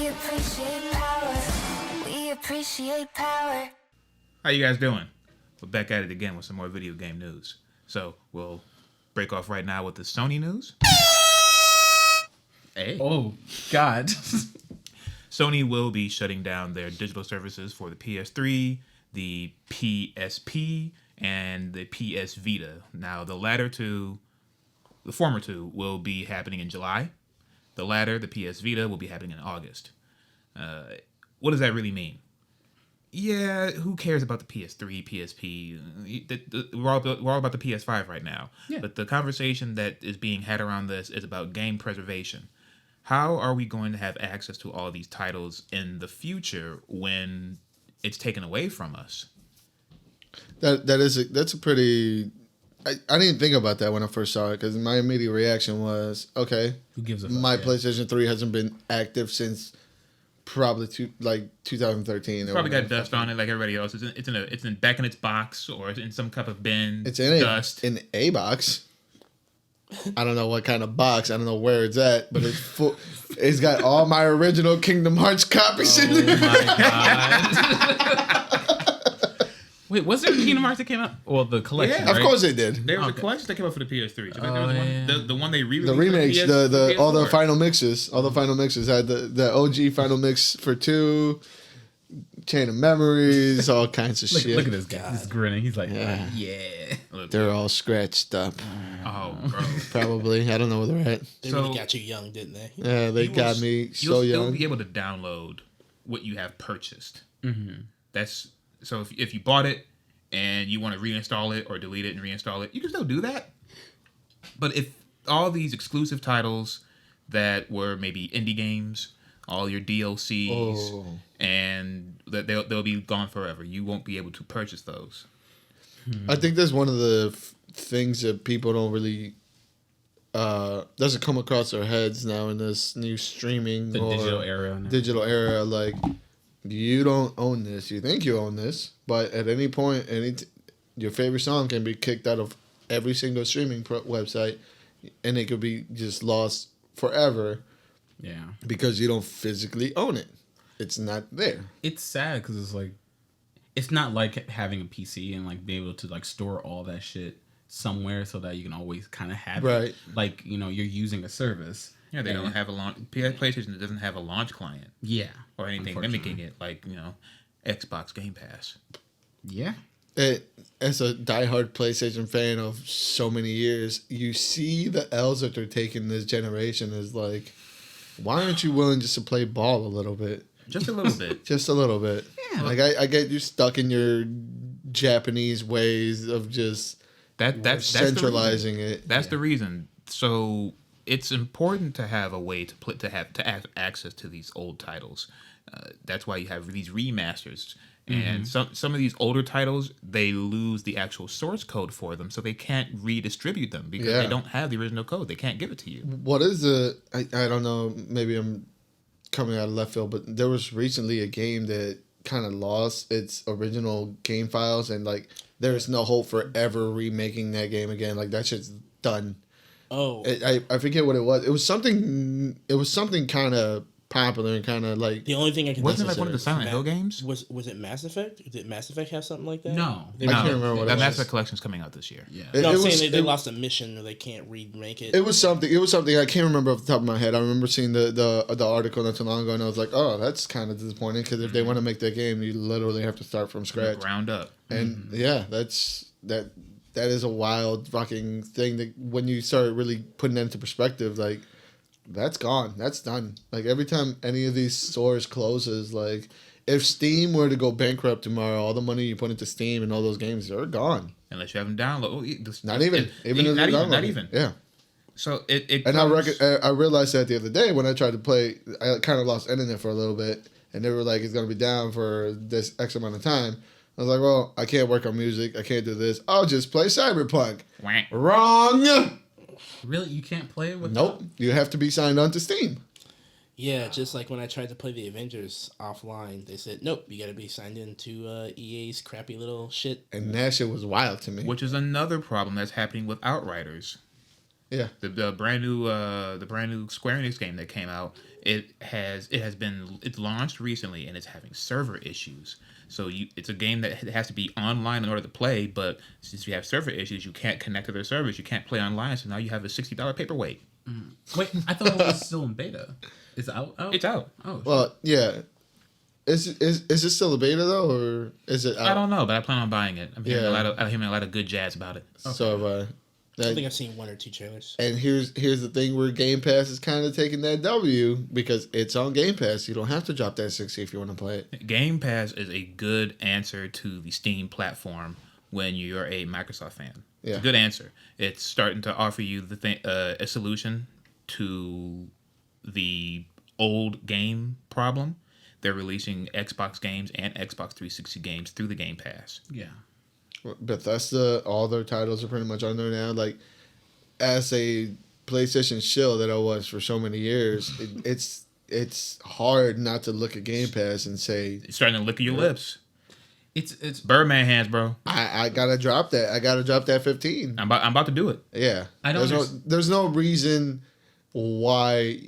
We appreciate power. We appreciate power. How you guys doing? We're back at it again with some more video game news. So we'll break off right now with the Sony news. Hey. Oh, God. Sony will be shutting down their digital services for the PS3, the PSP, and the PS Vita. Now, the former two, will be happening in July. The latter, the PS Vita, will be happening in August. What does that really mean? Yeah, who cares about the PS3, PSP? We're all about the PS5 right now. Yeah. But the conversation that is being had around this is about game preservation. How are we going to have access to all these titles in the future when it's taken away from us? That's a pretty. I didn't think about that when I first saw it because my immediate reaction was, okay, Who gives a fuck? my Yeah. PlayStation 3 hasn't been active since probably 2013. Probably got dust on it like everybody else. It's back in its box or it's in some type of bin. It's in dust. in a box. I don't know what kind of box. I don't know where it's at, but it's full. It's got all my original Kingdom Hearts copies in Oh it. my God. Wait, was there a Kingdom Hearts that came out? Well, the collection, Yeah, Of right? course it did. There was Okay. a collection that came out for the PS3. So there Oh, was yeah. the one they re-released. The remakes, for the all the PS4. final mixes, had the OG final mix for 2, Chain of Memories, all kinds of shit. Look at this guy. He's grinning. He's like, Yeah. yeah. Look, They're all scratched up, oh, bro. probably. I don't know where they're at. They So- really got you young, didn't they? Yeah, they got me so You'll still young. be able to download what you have purchased. Mm-hmm. That's so if you bought it and you want to reinstall it or delete it and reinstall it, you can still do that. But if all these exclusive titles that were maybe indie games, all your DLCs, Oh. and that they'll be gone forever, you won't be able to purchase those. I think that's one of the things that people don't really doesn't come across their heads now in this new streaming The or digital era. now. digital era. Like, you don't own this. You think you own this, but at any point, your favorite song can be kicked out of every single streaming website, and it could be just lost forever Yeah. because you don't physically own it. It's not there. It's sad because it's like, it's not like having a PC and like be able to like store all that shit somewhere so that you can always kind of have Right. it. Like, you're using a service. Yeah, they and- don't have a launch. PlayStation doesn't have a launch client Yeah. or anything Unfortunately. mimicking it, like Xbox Game Pass. Yeah. As a diehard PlayStation fan of so many years, you see the L's that they're taking this generation is like, why aren't you willing just to play ball a little bit? Just a little bit. Just a little bit. Yeah. Like, I get you stuck in your Japanese ways of just That's centralizing it. That's the reason. So it's important to have a way to have access to these old titles. That's why you have these remasters. And some of these older titles, they lose the actual source code for them, so they can't redistribute them because Yeah. they don't have the original code. They can't give it to you. What is the... I don't know, maybe I'm coming out of left field, but there was recently a game that kind of lost its original game files, and like there's no hope for ever remaking that game again. Like, that shit's done. Oh, I forget what it was. It was something kind of popular and kind of like... the only thing I can Wasn't it think like one of the Silent Hill games? was it Mass Effect? Did Mass Effect have something like that? No. I can't remember what that it Mass was. Effect Collection's coming out this year. Yeah. It- No, I'm it saying was- they it- lost a mission or they can't remake it. It was something. I can't remember off the top of my head. I remember seeing the article not too long ago, and I was like, "Oh, that's kind of disappointing." Because if they want to make that game, you literally have to start from scratch. Ground up. And yeah, that is a wild fucking thing. That when you start really putting that into perspective, like, that's gone. That's done. Like, every time any of these stores closes, like, if Steam were to go bankrupt tomorrow, all the money you put into Steam and all those games are gone. Unless you have them download. Not even. Not even. Yeah. So it And comes- I realized that the other day when I tried to play, I kind of lost internet for a little bit, and they were like, "It's gonna be down for this X amount of time." I was like, "Well, I can't work on music. I can't do this. I'll just play Cyberpunk." Wah. Wrong. Really? You can't play it with Nope. You have to be signed on to Steam. Yeah, just like when I tried to play the Avengers offline, they said, nope, you got to be signed into EA's crappy little shit. And that shit was wild to me. Which is another problem that's happening with Outriders. Yeah. The brand new Square Enix game that came out, it's launched recently and it's having server issues. So it's a game that has to be online in order to play, but since you have server issues, you can't connect to their servers. You can't play online, so now you have a $60 paperweight. Wait, I thought it was still in beta. Is it out? It's out. Oh, Well, yeah. Is it still a beta though, or is it out? I don't know, but I plan on buying it. I'm hearing Yeah. I'm hearing a lot of good jazz about it. So I think I've seen 1 or 2 trailers. and here's the thing where Game Pass is kind of taking that W because it's on Game Pass. You don't have to drop that 60 if you want to play it. Game Pass is a good answer to the Steam platform when you're a Microsoft fan. It's Yeah. a good answer. It's starting to offer you a solution to the old game problem. They're releasing Xbox games and Xbox 360 games through the Game Pass. yeah. Bethesda, all their titles are pretty much on there now. Like, as a PlayStation shill that I was for so many years, it's hard not to look at Game Pass and say, It's starting to lick your lips. It's Birdman hands, bro. I gotta drop that. I gotta drop that 15. I'm about to do it. Yeah. I don't There's no reason why,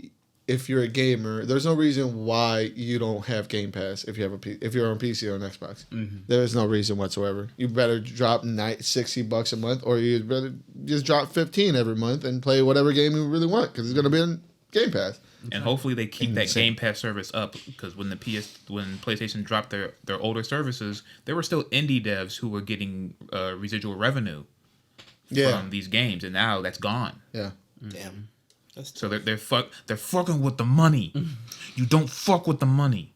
if you're a gamer, there's no reason why you don't have Game Pass if you have if you're on PC or on Xbox. Mm-hmm. There's no reason whatsoever. You better drop $60 a month, or you better just drop 15 every month and play whatever game you really want because it's gonna be on Game Pass. And hopefully they keep that Insane. Game Pass service up, because when PlayStation dropped their older services, there were still indie devs who were getting residual revenue from these games, and now that's gone. Yeah. Damn. That's So they're fucking with the money. You don't fuck with the money.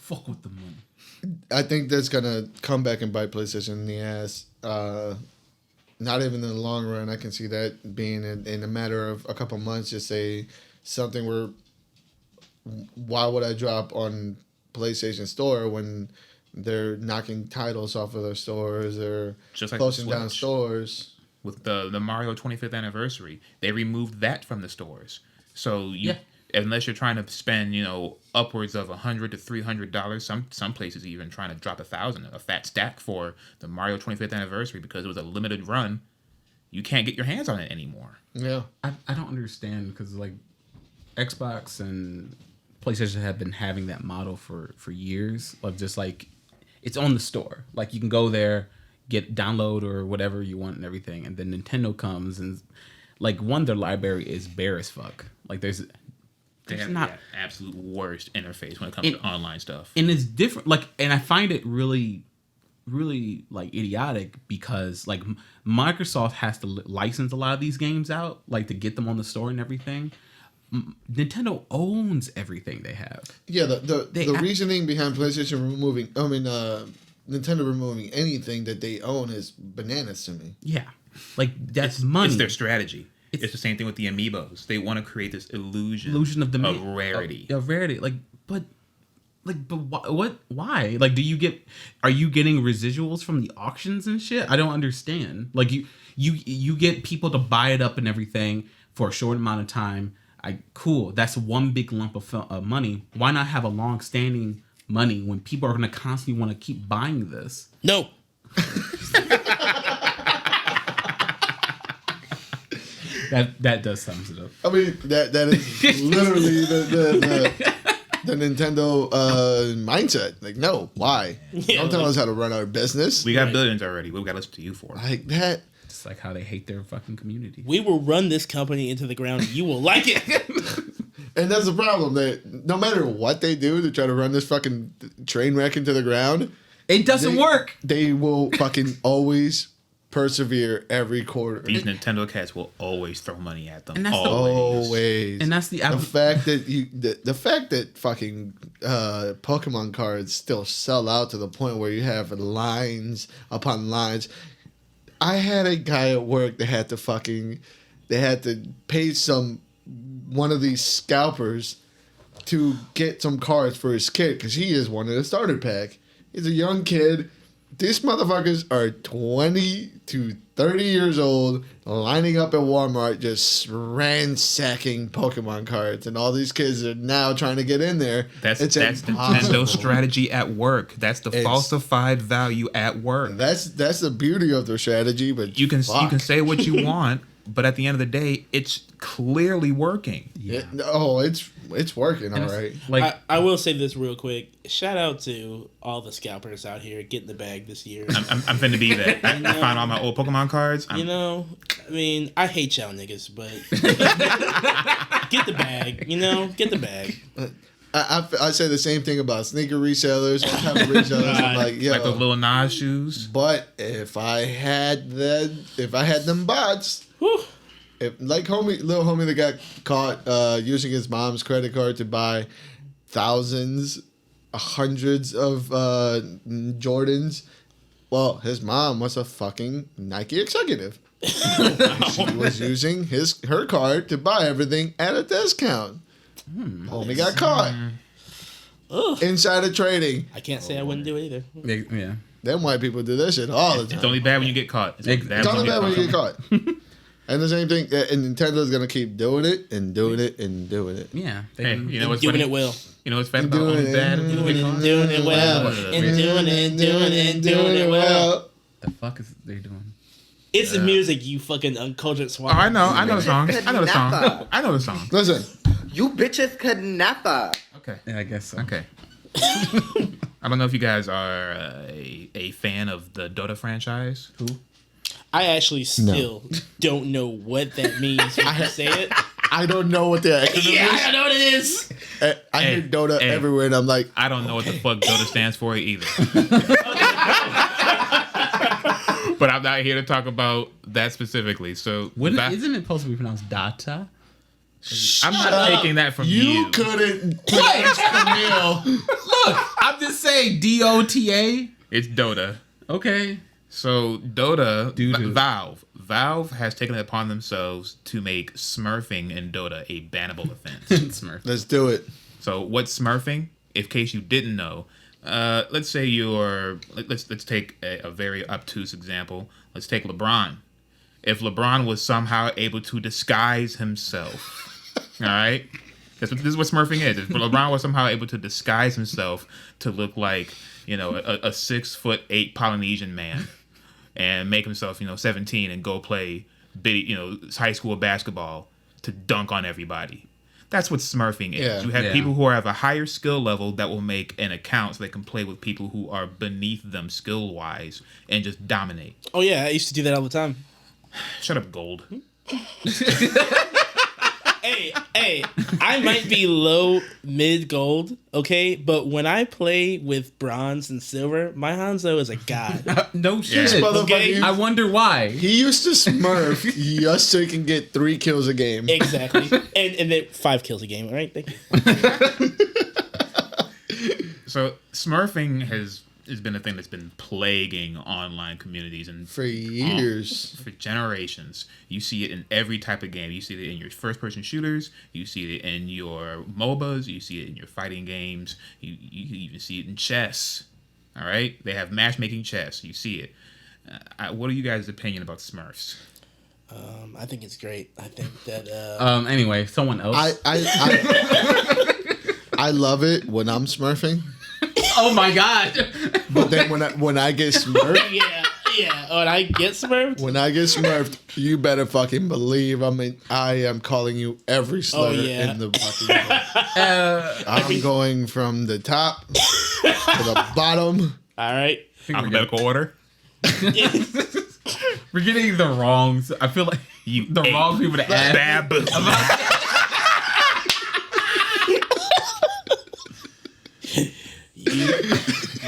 fuck with the money. I think that's gonna come back and bite PlayStation in the ass. Not even in the long run. I can see that being in a matter of a couple months. Just say something where, why would I drop on PlayStation Store when they're knocking titles off of their stores? They're Just like closing the down Switch. stores. With the Mario 25th anniversary, they removed that from the stores. So unless you're trying to spend, upwards of $100 to $300, some places even trying to drop $1,000, a fat stack for the Mario 25th anniversary because it was a limited run, you can't get your hands on it anymore. Yeah. I don't understand, because like Xbox and PlayStation have been having that model for years of just like, it's on the store. Like you can go there, download or whatever you want and everything, and then Nintendo comes and like their library is bare as fuck. Like They there's have not the absolute worst interface when it comes to online stuff. and it's different. Like, and I find it really, really like idiotic because like Microsoft has to license a lot of these games out, like to get them on the store and everything. Nintendo owns everything they have. Yeah. The reasoning behind PlayStation Nintendo removing anything that they own is bananas to me. Yeah, like that's money. It's their strategy. It's the same thing with the amiibos. They want to create this illusion of rarity. Of rarity. But what? Why? Like, are you getting residuals from the auctions and shit? I don't understand. Like, you get people to buy it up and everything for a short amount of time. Cool. That's one big lump of money. Why not have a long-standing money when people are going to constantly want to keep buying this? No. That does sums it up. I mean, that is literally the Nintendo mindset. Like, no, why? Don't tell us how to run our business. We got billions already. What we got to listen to you for? Like that. It's like how they hate their fucking community. We will run this company into the ground. You will like it. And that's the problem. That no matter what they do to try to run this fucking train wreck into the ground, It doesn't work. They will fucking always persevere every quarter. These Nintendo cats will always throw money at them. And that's Always. And that's the fact that the fact that fucking Pokemon cards still sell out to the point where you have lines upon lines. I had a guy at work that had to pay one of these scalpers to get some cards for his kid because he just wanted a starter pack. He's a young kid. These motherfuckers are 20 to 30 years old, lining up at Walmart, just ransacking Pokemon cards, and all these kids are now trying to get in there. That's impossible. Nintendo's strategy at work. That's the falsified value at work. That's the beauty of their strategy. But You can say what you want, but at the end of the day, it's clearly working. Yeah. It's working all right. Like I will say this real quick. Shout out to all the scalpers out here getting the bag this year. I'm finna be that. I found all my old Pokemon cards. You know, I mean, I hate y'all niggas, but get the bag. You know, get the bag. I say the same thing about sneaker resellers. What type of resellers? I'm like, yo. Like those little Nas shoes. But if I had them bots, Whew. if little homie that got caught using his mom's credit card to buy hundreds of Jordans, well, his mom was a fucking Nike executive. She was using her card to buy everything at a discount. Homie got caught. Insider trading. I can't say I wouldn't do it either. yeah. Them white people do this shit all the time. It's only bad when you get caught. It's only bad when you get caught. And the same thing, and Nintendo's gonna keep doing it and doing it and doing it. Yeah. Hey, you know what's Doing funny? it well. You know what's funny about only bad? Doing it well. And doing it well. The fuck is they doing? It's the music, you fucking uncultured swine. Oh, I know the song. I know the song. Listen, You bitches could never. Okay. Yeah, I guess so. Okay. I don't know if you guys are a fan of the Dota franchise. Who? I actually still don't know what that means when you say it. I don't know what the acronym Yeah, I is. don't know what it is. I hear Dota hey. everywhere, and I'm like, I don't know what the fuck Dota stands for either. But I'm not here to talk about that specifically. So Isn't it supposed to be pronounced Data? I'm not taking that from you. you couldn't pronounce Camille. Look, I'm just saying DOTA. It's Dota. Okay. So Dota, Doo-doo. Valve has taken it upon themselves to make Smurfing in Dota a bannable offense. Smurf. Let's do it. So what's Smurfing? In case you didn't know, let's say let's take a very obtuse example. Let's take LeBron. If LeBron was somehow able to disguise himself, all right, this is what Smurfing is. If LeBron was somehow able to disguise himself to look like a 6'8" Polynesian man, and make himself 17 and go play high school basketball to dunk on everybody. That's what Smurfing is. Yeah. You have Yeah. people who have a higher skill level that will make an account so they can play with people who are beneath them skill-wise and just dominate. Oh, yeah, I used to do that all the time. Shut up, Gold. Hey, I might be low, mid gold, okay? But when I play with bronze and silver, my Hanzo is a god. No shit. Yeah. Motherfucker, I wonder why. he used to Smurf just so he can get 3 kills a game. Exactly. And then 5 kills a game, all right? Thank you. So Smurfing has been a thing that's been plaguing online communities and For years. for generations. You see it in every type of game. You see it in your first-person shooters. You see it in your MOBAs. You see it in your fighting games. You even see it in chess. All right? They have matchmaking chess. You see it. What are you guys' opinion about Smurfs? I think it's great. I think that... Anyway, someone else. I love it when I'm Smurfing, Oh my god. but then when I get Smurfed, yeah. When I get smurfed... you better fucking believe I am calling you every slur yeah. in the fucking game. I'm going from the top to the bottom. All right. Alphabetical order? We're getting the wrongs. I feel like the wrong people to ask. Babu.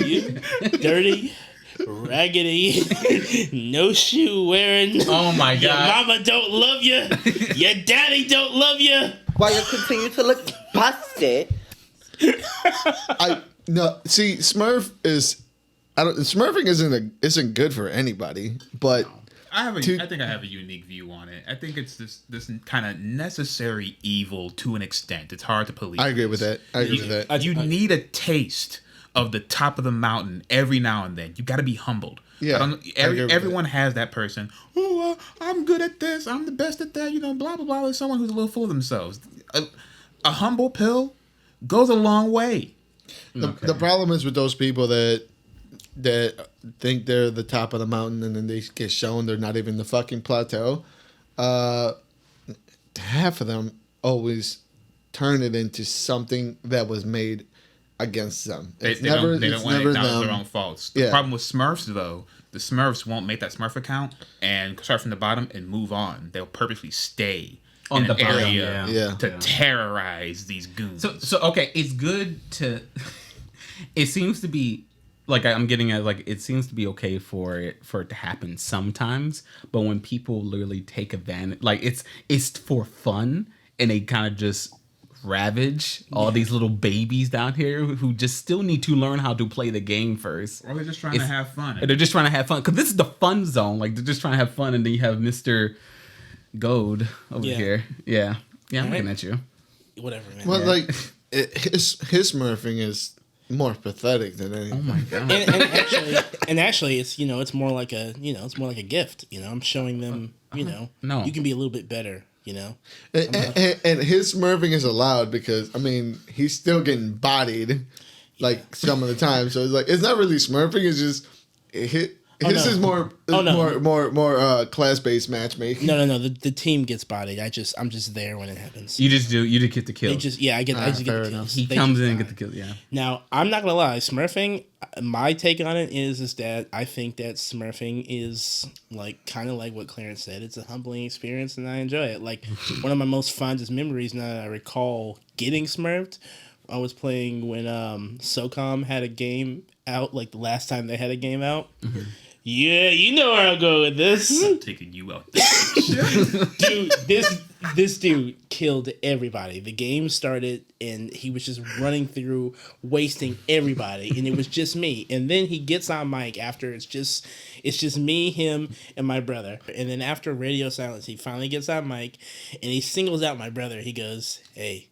You dirty, raggedy, no shoe wearing. Oh my Your god. mama don't love you. Your daddy don't love you. While you continue to look busted. Smurfing isn't good for anybody, but I think I have a unique view on it. I think it's this kind of necessary evil to an extent. It's hard to police. I agree with that. You need a taste of the top of the mountain every now and then. You got to be humbled. Yeah, I agree with everyone has that person. Oh, I'm good at this. I'm the best at that. Blah blah blah. There's someone who's a little full of themselves. A humble pill goes a long way. The problem is with those people that think they're the top of the mountain and then they get shown they're not even the fucking plateau. half of them always turn it into something that was made against them. They It's don't want to never acknowledge them. their own faults. The Yeah. problem with Smurfs, though, the Smurfs won't make that Smurf account and start from the bottom and move on. They'll purposely stay On in the an bottom, area yeah. to terrorize these goons. So okay, it's good to. It seems to be like I'm getting at like it seems to be okay for it to happen sometimes, but when people literally take advantage, like it's for fun, and they kind of just ravage all these little babies down here who just still need to learn how to play the game first. Or they're just trying to have fun. They're just trying to have fun because this is the fun zone. Like they're just trying to have fun, and then you have Mr. Goad over here. Yeah, I'm looking at you. Whatever, man. Well, like his Smurfing is more pathetic than anything. Oh my god. and actually, it's it's more like a gift. I'm showing them. No. You can be a little bit better. And his Smurfing is allowed because he's still getting bodied, like some of the time. So it's like it's not really Smurfing. It's just his is more class based matchmaking. No. The team gets bodied. I'm just there when it happens. You just get the kill. I just get the kills. He comes in and get the kill. Yeah. Now, I'm not gonna lie, Smurfing. My take on it is that I think that Smurfing is kind of like what Clarence said. It's a humbling experience, and I enjoy it. Like one of my most fondest memories now that I recall getting Smurfed. I was playing when SOCOM had a game out, like the last time they had a game out. Mm-hmm. Yeah, you know where I'll go with this. I'm taking you out. Dude, this dude killed everybody. The game started and he was just running through, wasting everybody, and it was just me. And then he gets on mic after it's just me, him, and my brother. And then after radio silence, he finally gets on mic and he singles out my brother. He goes, "Hey,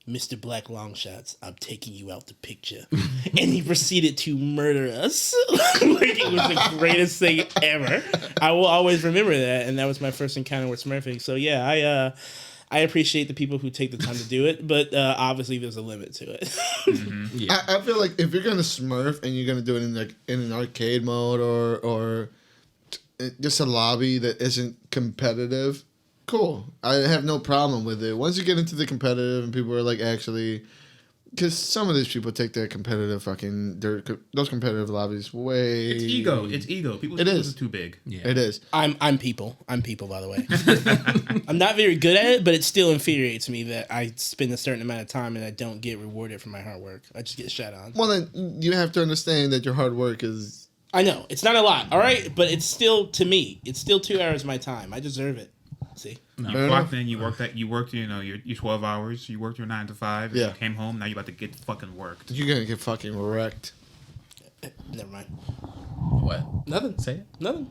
Mr. Black Longshots, I'm taking you out the picture." And he proceeded to murder us. Like it was the greatest thing ever. I will always remember that, and that was my first encounter with Smurfing. So yeah, I appreciate the people who take the time to do it, but obviously there's a limit to it. Mm-hmm. Yeah. I feel like if you're gonna Smurf and you're gonna do it in an arcade mode or just a lobby that isn't competitive, cool. I have no problem with it. Once you get into the competitive and people are actually, because some of these people take their competitive those competitive lobbies way. It's ego. People It think is. this too big. Yeah. It is. I'm people, by the way. I'm not very good at it, but it still infuriates me that I spend a certain amount of time and I don't get rewarded for my hard work. I just get shot on. Well, then you have to understand that your hard work is. I know it's not a lot, all right, but it's still, to me, it's still 2 hours of my time. I deserve it. See. You Fair clocked enough. in, you worked your 12 hours, you worked your 9 to 5, Yeah. you came home, now you're about to get fucking worked. You're gonna get fucking wrecked. Never mind. What? Nothing. Say it. Nothing.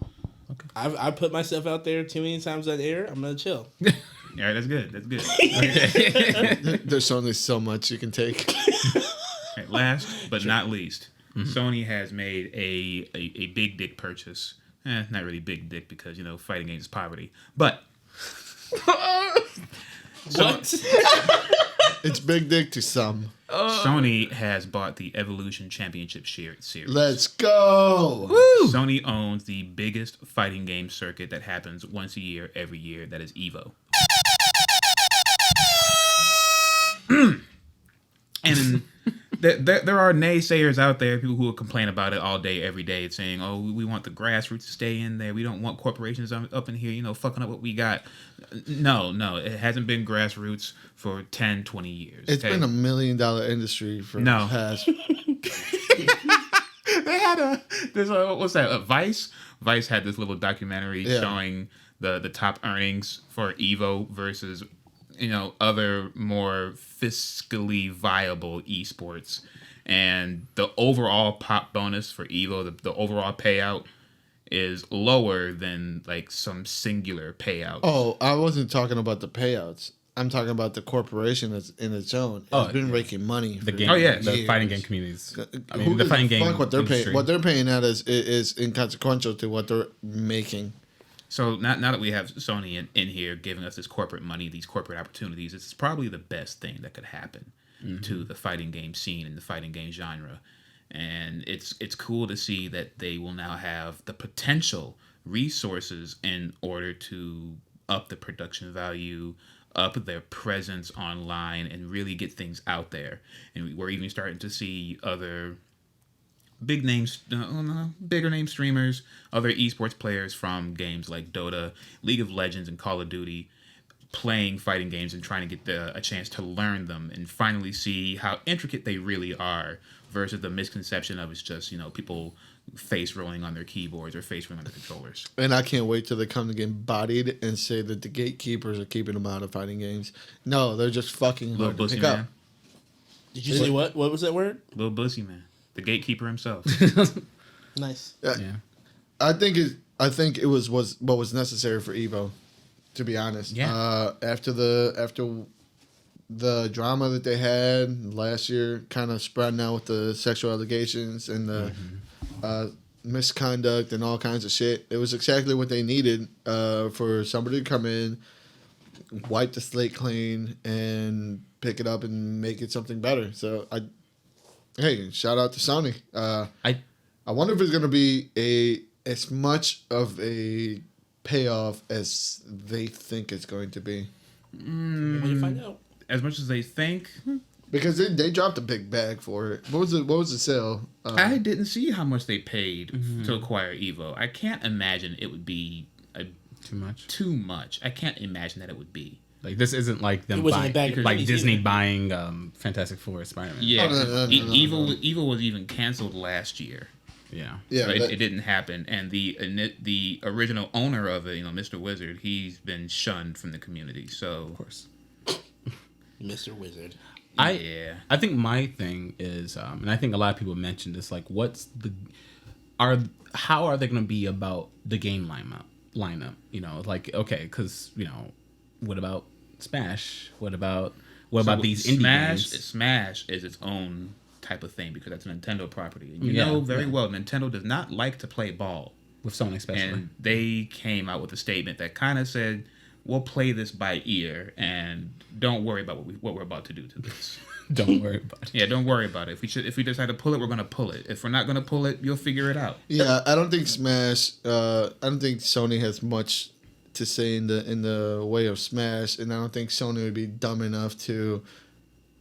Okay. I put myself out there too many times on air. I'm gonna chill. Yeah, that's good. That's good. There's only so much you can take. Okay, last but not least, Sony has made a big dick purchase. Not really big dick because, fighting games is poverty. But What? It's big dick to some. Sony has bought the Evolution Championship series. Let's go. Sony owns the biggest fighting game circuit that happens once a year, every year. That is EVO. And there are naysayers out there, people who will complain about it all day, every day, saying, "Oh, we want the grassroots to stay in there. We don't want corporations up in here, fucking up what we got." No, it hasn't been grassroots for 10, 20 years. It's been $1 million industry for No. the past. They had what's that? Vice. Vice had this little documentary showing the top earnings for EVO versus other more fiscally viable esports, and the overall pop bonus for EVO, the overall payout is lower than some singular payout. Oh, I wasn't talking about the payouts. I'm talking about the corporation that's in its own. It's been making money. The for game. Oh, yeah. The years. fighting game communities. I Who mean, the gives fighting a game. fuck what they're paying? industry. What they're paying at is inconsequential to what they're making. So now that we have Sony in here giving us this corporate money, these corporate opportunities, it's probably the best thing that could happen to the fighting game scene and the fighting game genre. And it's cool to see that they will now have the potential resources in order to up the production value, up their presence online, and really get things out there. And we're even starting to see other bigger name streamers, other esports players from games like Dota, League of Legends, and Call of Duty playing fighting games and trying to get a chance to learn them and finally see how intricate they really are versus the misconception of it's just, people face rolling on their keyboards or face rolling on their controllers. And I can't wait till they come to get bodied and say that the gatekeepers are keeping them out of fighting games. No, they're just fucking Little hard to Bussy pick Man. up. Did you say what? What was that word? Little Bussy Man. The gatekeeper himself. Nice. Yeah. I think it was what was necessary for EVO, to be honest. Yeah. After the drama that they had last year, kind of spreading out with the sexual allegations and the misconduct and all kinds of shit, it was exactly what they needed for somebody to come in, wipe the slate clean, and pick it up and make it something better. So hey, shout out to Sony. I wonder if it's going to be as much of a payoff as they think it's going to be. When you find out. As much as they think, Because they dropped a big bag for it. What was the sale? I didn't see how much they paid to acquire EVO. I can't imagine it would be Too much. I can't imagine that it would be. Like, this isn't like them It wasn't a bag buying, of like pennies Disney either. buying Fantastic Four, Spider-Man. Yeah, no. EVO was even canceled last year. Yeah. Yeah, So it didn't happen, and the original owner of it, Mr. Wizard, he's been shunned from the community. So Of course. Mr. Wizard. yeah, I think my thing is, and I think a lot of people mentioned this, like, how are they going to be about the game lineup? Like, okay, because what about Smash? What about these indie games? Smash is its own type of thing because that's a Nintendo property. And Yeah, very well, Nintendo does not like to play ball. With Sony especially. And they came out with a statement that kind of said, we'll play this by ear and don't worry about what we're about to do to this. Don't worry about it. Yeah, don't worry about it. If we decide to pull it, we're going to pull it. If we're not going to pull it, you'll figure it out. Yeah, I don't think Smash. I don't think Sony has much to say in the way of Smash, and I don't think Sony would be dumb enough to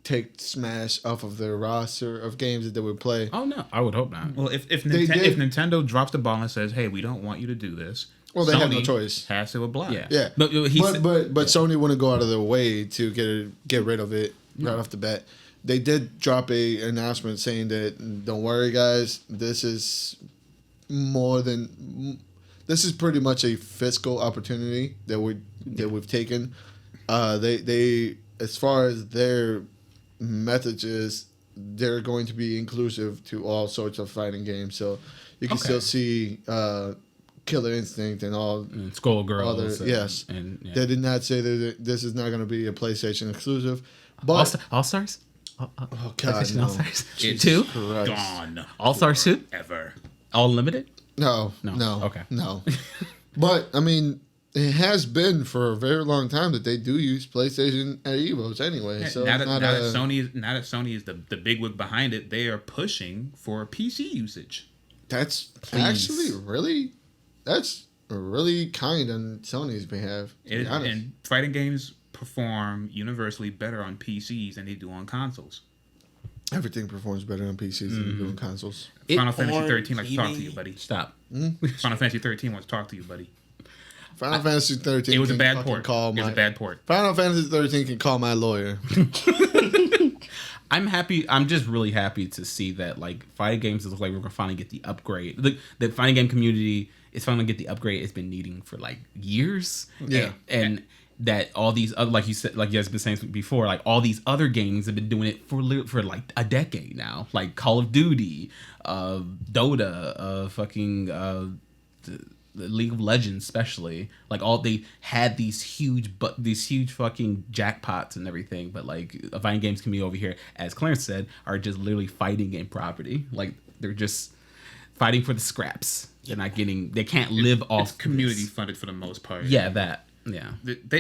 take Smash off of their roster of games that they would play. Oh, no. I would hope not. Well, if They if did- Nintendo drops the ball and says, "Hey, we don't want you to do this," Well, they have no Sony choice. Has to oblige. Yeah. Yeah, But but Sony wouldn't go out of their way to get rid of it right off the bat. They did drop a announcement saying that don't worry, guys, this is pretty much a fiscal opportunity that we've taken. They as far as their messages, they're going to be inclusive to all sorts of fighting games. So you can still see Killer Instinct and all. And Skullgirls. Yes. And yeah. They did not say that this is not going to be a PlayStation exclusive. But All-Stars? oh god, PlayStation no. All-Stars? It's 2? Christ. gone. All-Stars 2? Ever. All limited? No. Okay. No. But I mean, it has been for a very long time that they do use PlayStation at Evos anyway. So now it's that not Sony is the big wig behind it, they are pushing for PC usage. that's Please. actually really kind on Sony's behalf. To be honest. And fighting games perform universally better on PCs than they do on consoles. Everything performs better on PCs than they do on consoles. Final Fantasy Or 13 likes to talk to TV. you, buddy. Stop. Final Fantasy 13 wants to talk to you, buddy. Final Fantasy 13. It was a can bad fucking port. call It was my- a bad port. Final Fantasy 13 can call my lawyer. I'm happy. I'm just really happy to see that, like, fighting games look like we're gonna finally get the upgrade. The fighting game community is finally gonna get the upgrade it's been needing for like years. Yeah. and that all these other, like you said, like you guys been saying before, like all these other games have been doing it for like a decade now. Like Call of Duty, Dota, the League of Legends, especially, like they had these huge fucking jackpots and everything, but like fighting games community over here, as Clarence said, are just literally fighting game property. Like they're just fighting for the scraps. They're not getting. They can't live off It's community this. funded for the most part. Yeah, that. Yeah.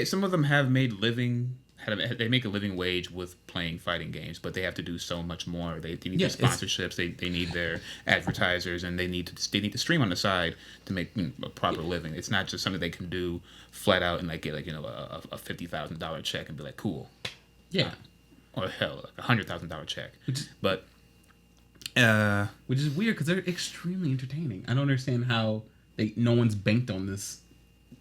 Some of them have made living they make a living wage with playing fighting games, but they have to do so much more. They need Yeah, their sponsorships, they need their advertisers, and they need to stream on the side to make a proper living. It's not just something they can do flat out and like get like a $50,000 check and be like cool, Yeah. or hell like $100,000 check. But Which is weird because they're extremely entertaining. I don't understand how no one's banked on this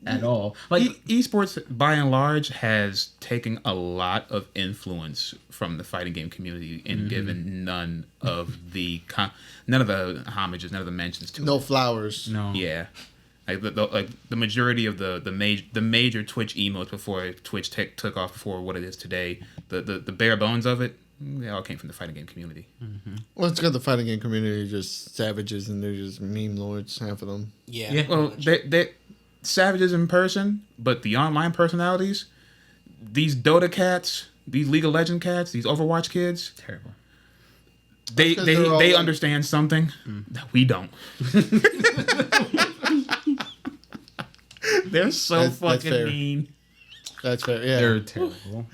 at all. Like esports by and large has taken a lot of influence from the fighting game community and given none of the homages, none of the mentions to No it. flowers. no. Yeah. Like the majority of the major Twitch emotes before Twitch took off before what it is today, the bare bones of it, they all came from the fighting game community. Well, it's got the fighting game community just savages and they're just meme lords, half of them. Yeah. Yeah. Well, they savages in person, but the online personalities, these Dota cats, these League of Legends cats, these Overwatch kids, Terrible. they That's 'cause they're all like- understand something that we don't. They're so That's fucking fair. mean. That's fair. Yeah. They're terrible.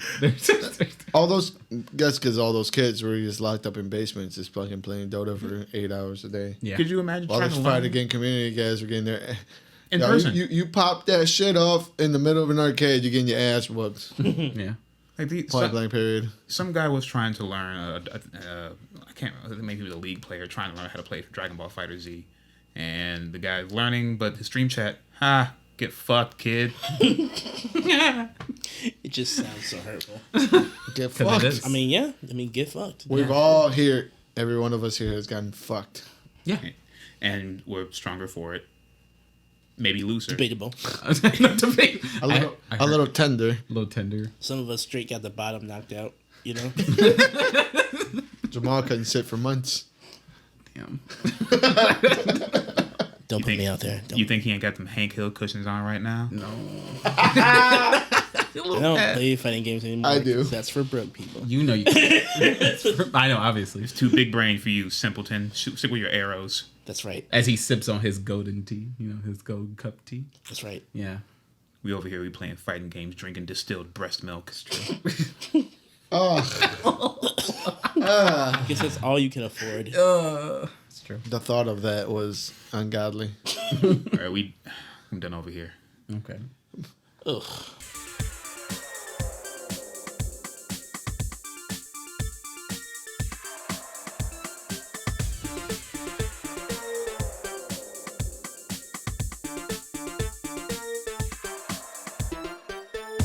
all those, that's because all those kids were just locked up in basements, just fucking playing Dota for 8 hours a day. Yeah. Could you imagine All trying those to fighting learn game community guys were getting their in Yo, person? You pop that shit off in the middle of an arcade, you're getting your ass whooped. Yeah. Like Point blank period. some guy was trying to learn. I can't remember. Maybe he was a League player trying to learn how to play Dragon Ball Fighter Z, and the guy's learning, but his stream chat, get fucked, kid. It just sounds so hurtful. Get it fucked. is. I mean, yeah. I mean, get fucked. We've all here, every one of us here has gotten fucked. Yeah. And we're stronger for it. Maybe looser. Debatable. A little tender. A little tender. Some of us straight got the bottom knocked out. You know. Jamal couldn't sit for months. Damn. Don't put me out there. You think he ain't got them Hank Hill cushions on right now? No. I don't play fighting games anymore. I do. 'Cause that's for broke people. You know you. I know, obviously. It's too big brain for you, simpleton. Stick with your arrows. That's right. As he sips on his golden tea, his gold cup tea. That's right. Yeah. We over here, we playing fighting games, drinking distilled breast milk. I guess that's all you can afford. It's true. The thought of that was ungodly. All right, I'm done over here. Okay. Ugh.